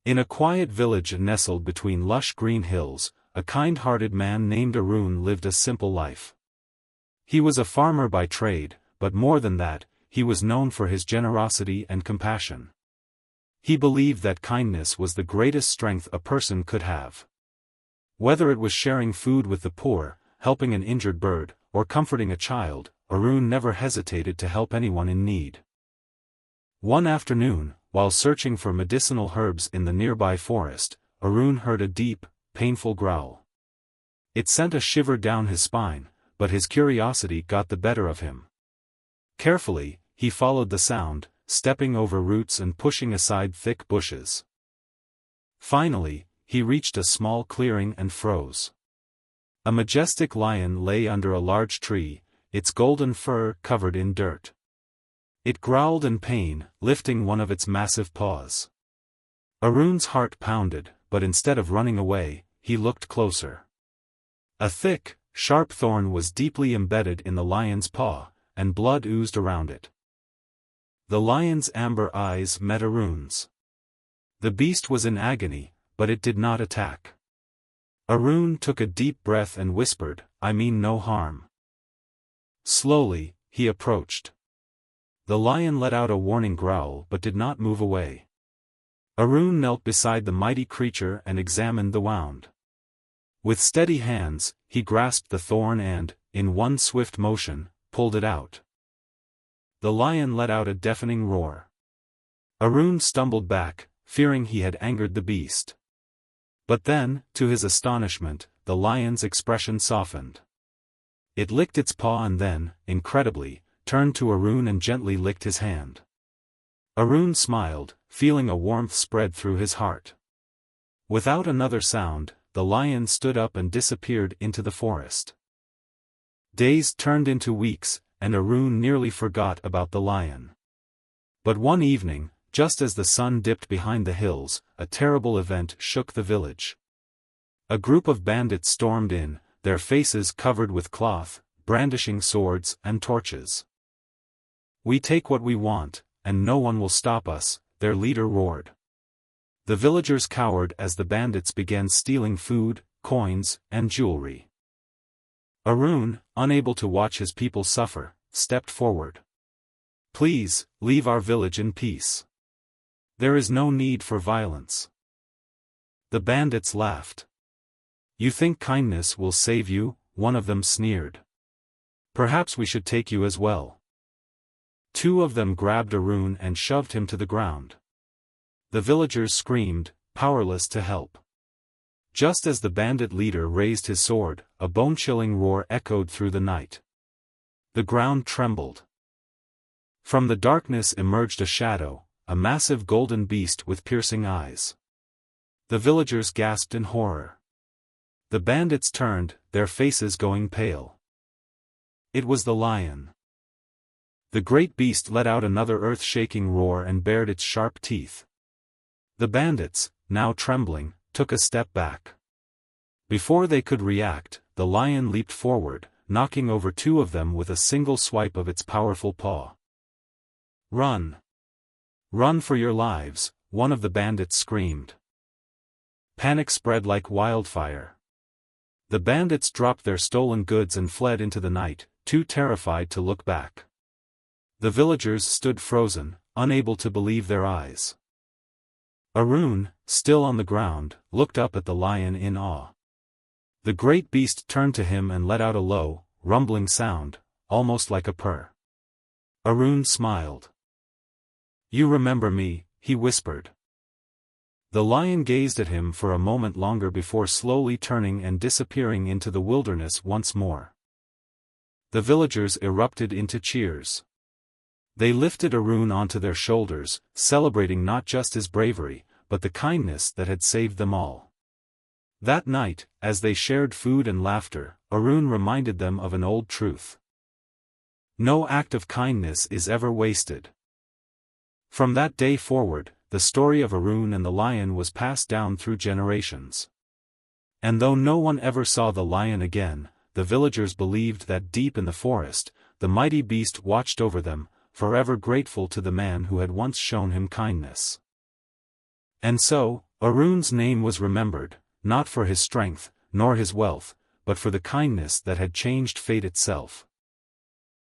In a quiet village nestled between lush green hills, a kind-hearted man named Arun lived a simple life. He was a farmer by trade, but more than that, he was known for his generosity and compassion. He believed that kindness was the greatest strength a person could have. Whether it was sharing food with the poor, helping an injured bird, or comforting a child, Arun never hesitated to help anyone in need. One afternoon, while searching for medicinal herbs in the nearby forest, Arun heard a deep, painful growl. It sent a shiver down his spine, but his curiosity got the better of him. Carefully, he followed the sound, stepping over roots and pushing aside thick bushes. Finally, he reached a small clearing and froze. A majestic lion lay under a large tree, its golden fur covered in dirt. It growled in pain, lifting one of its massive paws. Arun's heart pounded, but instead of running away, he looked closer. A thick, sharp thorn was deeply embedded in the lion's paw, and blood oozed around it. The lion's amber eyes met Arun's. The beast was in agony, but it did not attack. Arun took a deep breath and whispered, "I mean no harm." Slowly, he approached. The lion let out a warning growl but did not move away. Arun knelt beside the mighty creature and examined the wound. With steady hands, he grasped the thorn and, in one swift motion, pulled it out. The lion let out a deafening roar. Arun stumbled back, fearing he had angered the beast. But then, to his astonishment, the lion's expression softened. It licked its paw and then, incredibly, turned to Arun and gently licked his hand. Arun smiled, feeling a warmth spread through his heart. Without another sound, the lion stood up and disappeared into the forest. Days turned into weeks, and Arun nearly forgot about the lion. But one evening, just as the sun dipped behind the hills, a terrible event shook the village. A group of bandits stormed in, their faces covered with cloth, brandishing swords and torches. "We take what we want, and no one will stop us," their leader roared. The villagers cowered as the bandits began stealing food, coins, and jewelry. Arun, unable to watch his people suffer, stepped forward. "Please, leave our village in peace. There is no need for violence." The bandits laughed. "You think kindness will save you?" one of them sneered. "Perhaps we should take you as well." Two of them grabbed Arun and shoved him to the ground. The villagers screamed, powerless to help. Just as the bandit leader raised his sword, a bone-chilling roar echoed through the night. The ground trembled. From the darkness emerged a shadow, a massive golden beast with piercing eyes. The villagers gasped in horror. The bandits turned, their faces going pale. It was the lion. The great beast let out another earth-shaking roar and bared its sharp teeth. The bandits, now trembling, took a step back. Before they could react, the lion leaped forward, knocking over two of them with a single swipe of its powerful paw. "Run! Run for your lives," one of the bandits screamed. Panic spread like wildfire. The bandits dropped their stolen goods and fled into the night, too terrified to look back. The villagers stood frozen, unable to believe their eyes. Arun, still on the ground, looked up at the lion in awe. The great beast turned to him and let out a low, rumbling sound, almost like a purr. Arun smiled. "You remember me," he whispered. The lion gazed at him for a moment longer before slowly turning and disappearing into the wilderness once more. The villagers erupted into cheers. They lifted Arun onto their shoulders, celebrating not just his bravery, but the kindness that had saved them all. That night, as they shared food and laughter, Arun reminded them of an old truth. No act of kindness is ever wasted. From that day forward, the story of Arun and the lion was passed down through generations. And though no one ever saw the lion again, the villagers believed that deep in the forest, the mighty beast watched over them, forever grateful to the man who had once shown him kindness. And so, Arun's name was remembered, not for his strength, nor his wealth, but for the kindness that had changed fate itself.